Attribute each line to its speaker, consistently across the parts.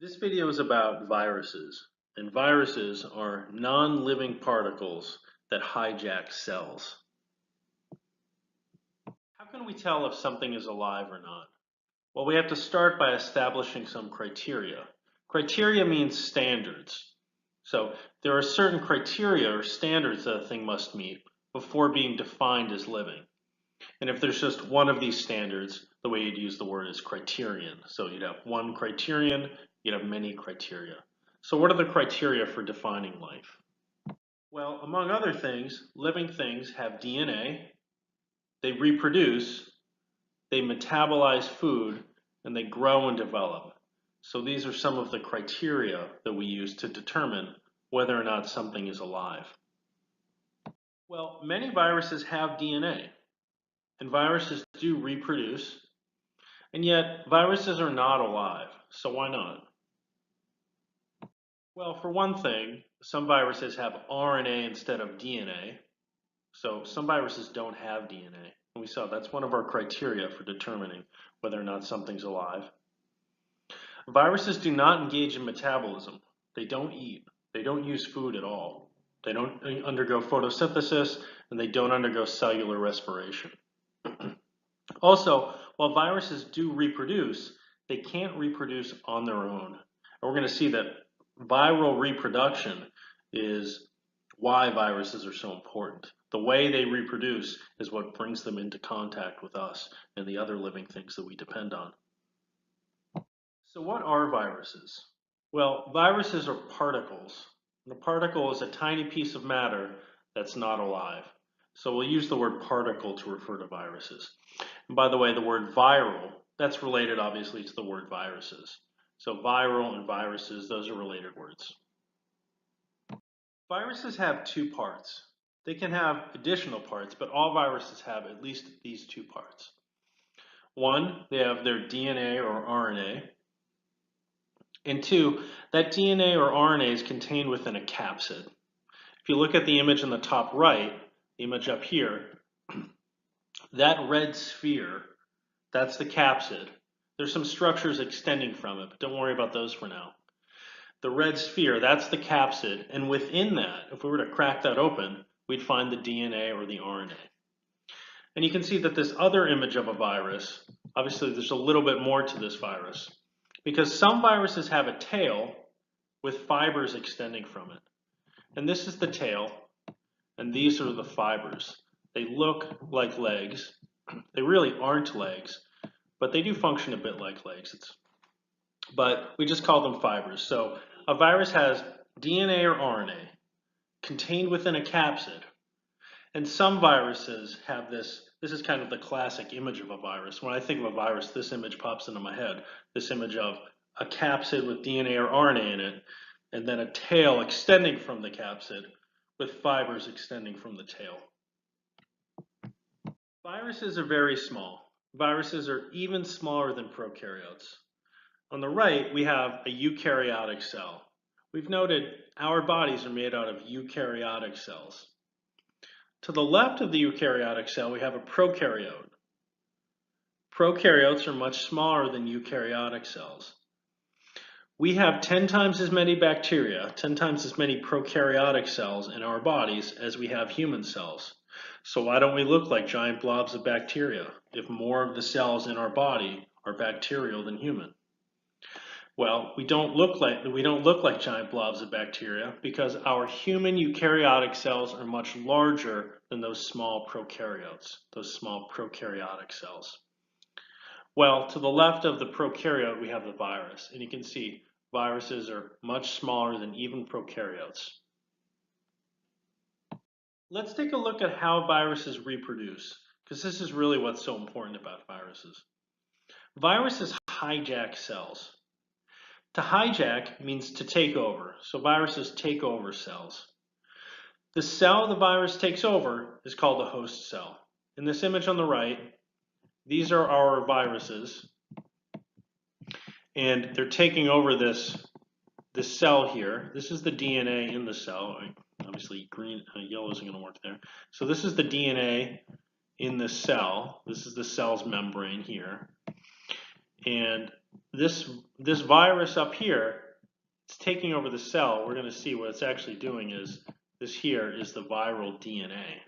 Speaker 1: This video is about viruses, and viruses are non-living particles that hijack cells. How can we tell if something is alive or not? Well, we have to start by establishing some criteria. Criteria means standards. So there are certain criteria or standards that a thing must meet before being defined as living. And if there's just one of these standards, the way you'd use the word is criterion. So you'd have one criterion, you'd have many criteria. So what are the criteria for defining life? Well, among other things, living things have DNA, they reproduce, they metabolize food, and they grow and develop. So these are some of the criteria that we use to determine whether or not something is alive. Well, many viruses have DNA. And viruses do reproduce, and yet viruses are not alive. So why not? Well, for one thing, some viruses have RNA instead of DNA. So some viruses don't have DNA. And we saw that's one of our criteria for determining whether or not something's alive. Viruses do not engage in metabolism. They don't eat. They don't use food at all. They don't undergo photosynthesis, and they don't undergo cellular respiration. Also, while viruses do reproduce, they can't reproduce on their own. And we're going to see that viral reproduction is why viruses are so important. The way they reproduce is what brings them into contact with us and the other living things that we depend on. So what are viruses? Well, viruses are particles. And a particle is a tiny piece of matter that's not alive. So we'll use the word particle to refer to viruses. And by the way, the word viral, that's related obviously to the word viruses. So viral and viruses, those are related words. Viruses have two parts. They can have additional parts, but all viruses have at least these two parts. One, they have their DNA or RNA. And two, that DNA or RNA is contained within a capsid. If you look at the image in the top right, the image up here, that red sphere, that's the capsid. There's some structures extending from it, but don't worry about those for now. The red sphere, that's the capsid, and within that, if we were to crack that open, we'd find the DNA or the RNA. And you can see that this other image of a virus, obviously there's a little bit more to this virus, because some viruses have a tail with fibers extending from it. And this is the tail, and these are the fibers. They look like legs. They really aren't legs, but they do function a bit like legs. But we just call them fibers. So a virus has DNA or RNA contained within a capsid. And some viruses have this. This is kind of the classic image of a virus. When I think of a virus, this image pops into my head. This image of a capsid with DNA or RNA in it, and then a tail extending from the capsid with fibers extending from the tail. Viruses are very small. Viruses are even smaller than prokaryotes. On the right, we have a eukaryotic cell. We've noted our bodies are made out of eukaryotic cells. To the left of the eukaryotic cell, we have a prokaryote. Prokaryotes are much smaller than eukaryotic cells. We have 10 times as many bacteria, 10 times as many prokaryotic cells in our bodies as we have human cells. So why don't we look like giant blobs of bacteria if more of the cells in our body are bacterial than human? Well, we don't look like giant blobs of bacteria because our human eukaryotic cells are much larger than those small prokaryotes, those small prokaryotic cells. Well, to the left of the prokaryote, we have the virus, and you can see viruses are much smaller than even prokaryotes. Let's take a look at how viruses reproduce, because this is really what's so important about viruses. Viruses hijack cells. To hijack means to take over, so viruses take over cells. The cell the virus takes over is called a host cell. In this image on the right, these are our viruses, and they're taking over this cell here. This is the DNA in the cell. Obviously, yellow isn't going to work there. So this is the DNA in the cell. This is the cell's membrane here. And this virus up here, it's taking over the cell. We're going to see what it's actually doing is this here is the viral DNA.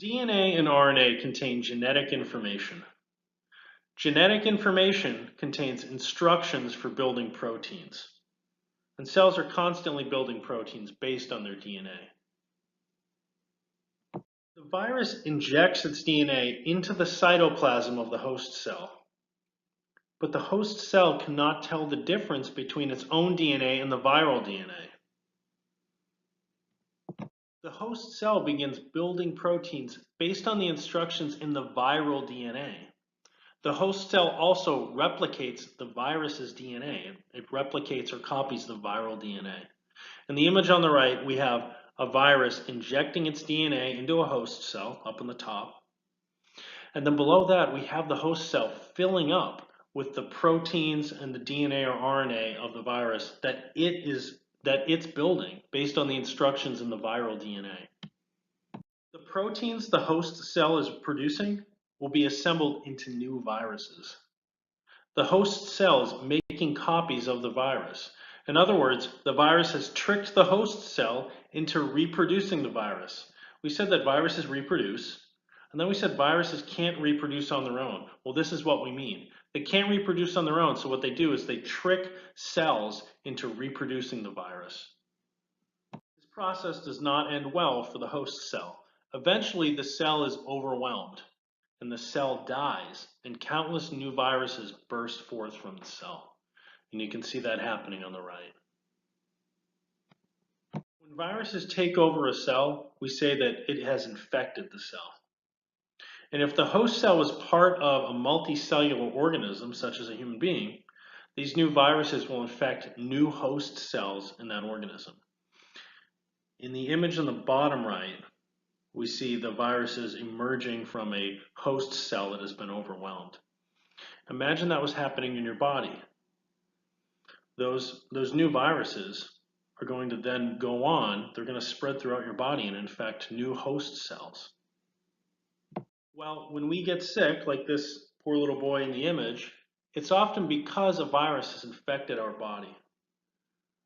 Speaker 1: DNA and RNA contain genetic information. Genetic information contains instructions for building proteins. And cells are constantly building proteins based on their DNA. The virus injects its DNA into the cytoplasm of the host cell. But the host cell cannot tell the difference between its own DNA and the viral DNA. The host cell begins building proteins based on the instructions in the viral DNA. The host cell also replicates the virus's DNA. It replicates or copies the viral DNA. In the image on the right, we have a virus injecting its DNA into a host cell up on the top. And then below that, we have the host cell filling up with the proteins and the DNA or RNA of the virus that it's building based on the instructions in the viral DNA. The proteins the host cell is producing will be assembled into new viruses. The host cell is making copies of the virus. In other words, the virus has tricked the host cell into reproducing the virus. We said that viruses reproduce, and then we said viruses can't reproduce on their own. Well, this is what we mean. They can't reproduce on their own, so what they do is they trick cells into reproducing the virus. This process does not end well for the host cell. Eventually, the cell is overwhelmed, and the cell dies, and countless new viruses burst forth from the cell. And you can see that happening on the right. When viruses take over a cell, we say that it has infected the cell. And if the host cell is part of a multicellular organism, such as a human being, these new viruses will infect new host cells in that organism. In the image on the bottom right, we see the viruses emerging from a host cell that has been overwhelmed. Imagine that was happening in your body. Those new viruses are going to then go on, they're going to spread throughout your body and infect new host cells. Well, when we get sick, like this poor little boy in the image, it's often because a virus has infected our body.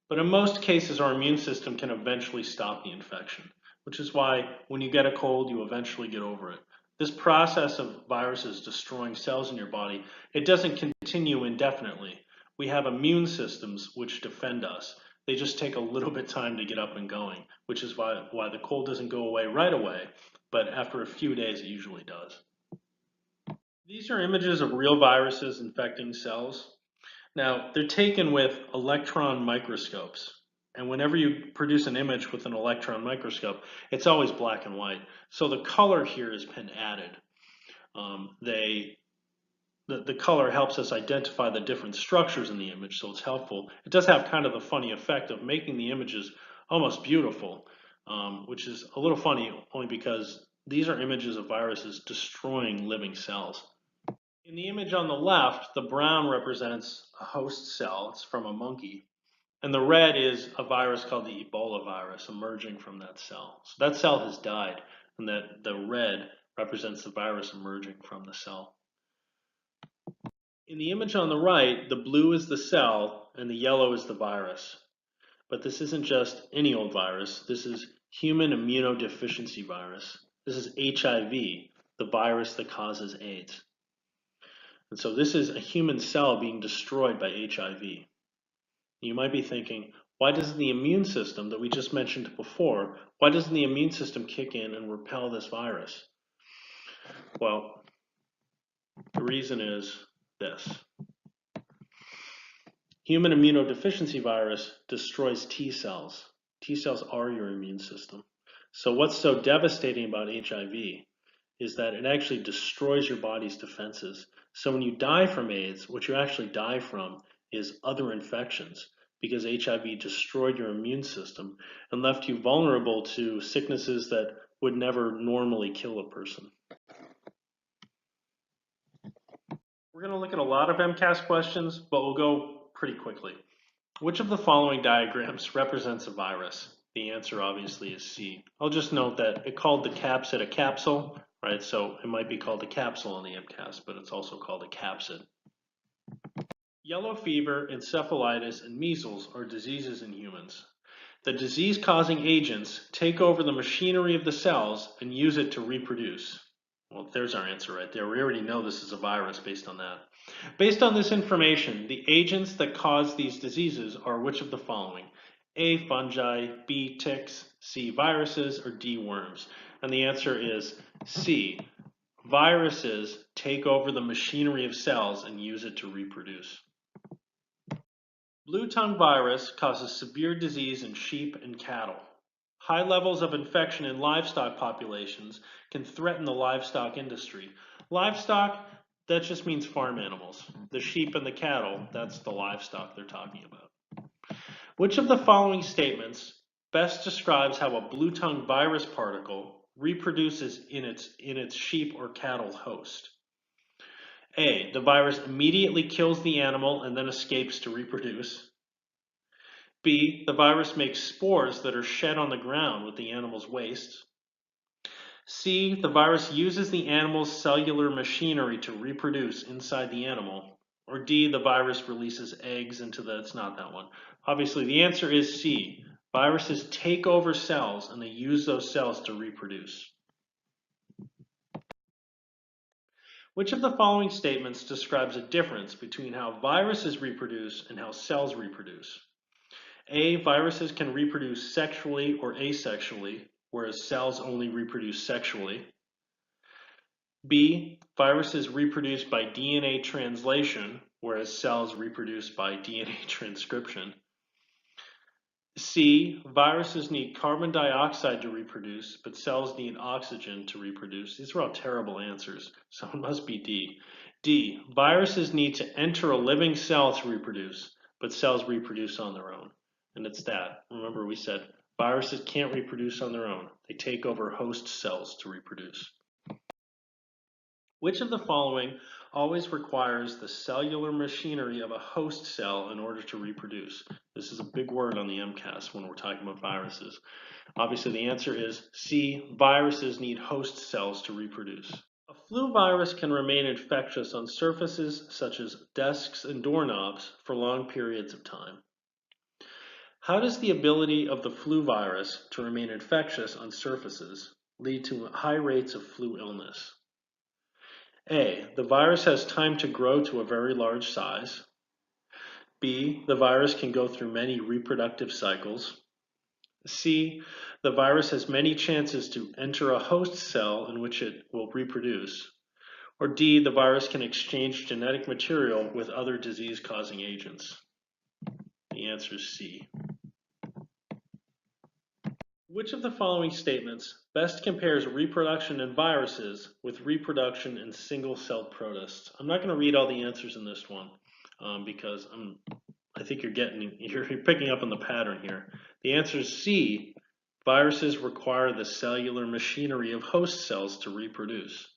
Speaker 1: But in most cases, our immune system can eventually stop the infection, which is why when you get a cold, you eventually get over it. This process of viruses destroying cells in your body, it doesn't continue indefinitely. We have immune systems which defend us. They just take a little bit of time to get up and going, which is why the cold doesn't go away right away, but after a few days it usually does. These are images of real viruses infecting cells. Now, they're taken with electron microscopes. And whenever you produce an image with an electron microscope, it's always black and white. So the color here has been added. The color helps us identify the different structures in the image, so it's helpful. It does have kind of the funny effect of making the images almost beautiful, which is a little funny only because these are images of viruses destroying living cells. In the image on the left, the brown represents a host cell. It's from a monkey. And the red is a virus called the Ebola virus emerging from that cell. So that cell has died, and that the red represents the virus emerging from the cell. In the image on the right, the blue is the cell and the yellow is the virus. But this isn't just any old virus. This is human immunodeficiency virus. This is HIV, the virus that causes AIDS. And so this is a human cell being destroyed by HIV. You might be thinking, why doesn't the immune system that we just mentioned before, why doesn't the immune system kick in and repel this virus? Well, the reason is this. Human immunodeficiency virus destroys T cells. T cells are your immune system. So what's so devastating about HIV is that it actually destroys your body's defenses. So when you die from AIDS, what you actually die from is other infections because HIV destroyed your immune system and left you vulnerable to sicknesses that would never normally kill a person. We're going to look at a lot of MCAS questions, but we'll go pretty quickly. Which of the following diagrams represents a virus? The answer obviously is C. I'll just note that it called the capsid a capsule, right? So it might be called a capsule on the MCAS, but it's also called a capsid Yellow fever, encephalitis, and measles are diseases in humans. The disease-causing agents take over the machinery of the cells and use it to reproduce. Well, there's our answer right there. We already know this is a virus based on that. Based on this information, the agents that cause these diseases are which of the following? A, fungi, B, ticks, C, viruses, or D, worms? And the answer is C. Viruses take over the machinery of cells and use it to reproduce. Blue tongue virus causes severe disease in sheep and cattle. High levels of infection in livestock populations can threaten the livestock industry. Livestock, that just means farm animals. The sheep and the cattle, that's the livestock they're talking about. Which of the following statements best describes how a blue tongue virus particle reproduces in its sheep or cattle host? A, the virus immediately kills the animal and then escapes to reproduce. B, the virus makes spores that are shed on the ground with the animal's waste. C, the virus uses the animal's cellular machinery to reproduce inside the animal. Or D, the virus releases eggs into the, it's not that one. Obviously, the answer is C. Viruses take over cells and they use those cells to reproduce. Which of the following statements describes a difference between how viruses reproduce and how cells reproduce? A, viruses can reproduce sexually or asexually, whereas cells only reproduce sexually. B, viruses reproduce by DNA translation, whereas cells reproduce by DNA transcription. C, viruses need carbon dioxide to reproduce, but cells need oxygen to reproduce. These are all terrible answers, so it must be D. D, viruses need to enter a living cell to reproduce, but cells reproduce on their own. And it's that. Remember we said viruses can't reproduce on their own. They take over host cells to reproduce. Which of the following always requires the cellular machinery of a host cell in order to reproduce? This is a big word on the MCAS when we're talking about viruses. Obviously, the answer is C. Viruses need host cells to reproduce. A flu virus can remain infectious on surfaces such as desks and doorknobs for long periods of time. How does the ability of the flu virus to remain infectious on surfaces lead to high rates of flu illness? A, the virus has time to grow to a very large size. B, the virus can go through many reproductive cycles. C, the virus has many chances to enter a host cell in which it will reproduce. Or D, the virus can exchange genetic material with other disease-causing agents. The answer is C. Which of the following statements best compares reproduction in viruses with reproduction in single-celled protists? I'm not going to read all the answers in this one because I think you're picking up on the pattern here. The answer is C. Viruses require the cellular machinery of host cells to reproduce.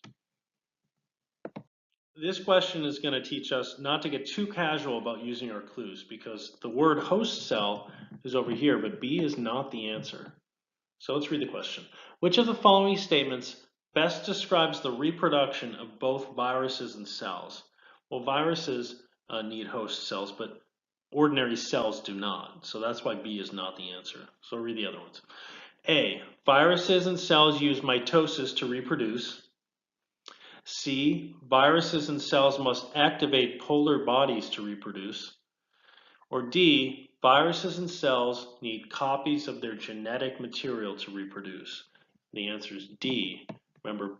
Speaker 1: This question is going to teach us not to get too casual about using our clues because the word host cell is over here, but B is not the answer. So let's read the question. Which of the following statements best describes the reproduction of both viruses and cells? Well, viruses need host cells, but ordinary cells do not. So that's why B is not the answer. So read the other ones. A, viruses and cells use mitosis to reproduce. C, viruses and cells must activate polar bodies to reproduce. Or D, viruses and cells need copies of their genetic material to reproduce. The answer is D. Remember,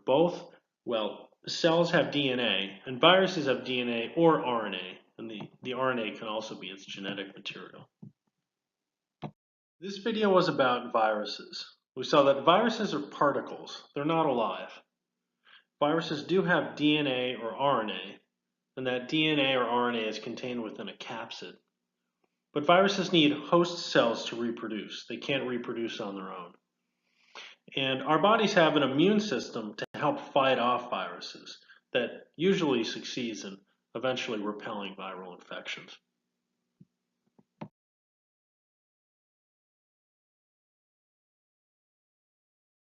Speaker 1: cells have DNA, and viruses have DNA or RNA, and the RNA can also be its genetic material. This video was about viruses. We saw that viruses are particles. They're not alive. Viruses do have DNA or RNA, and that DNA or RNA is contained within a capsid. But viruses need host cells to reproduce. They can't reproduce on their own. And our bodies have an immune system to help fight off viruses that usually succeeds in eventually repelling viral infections.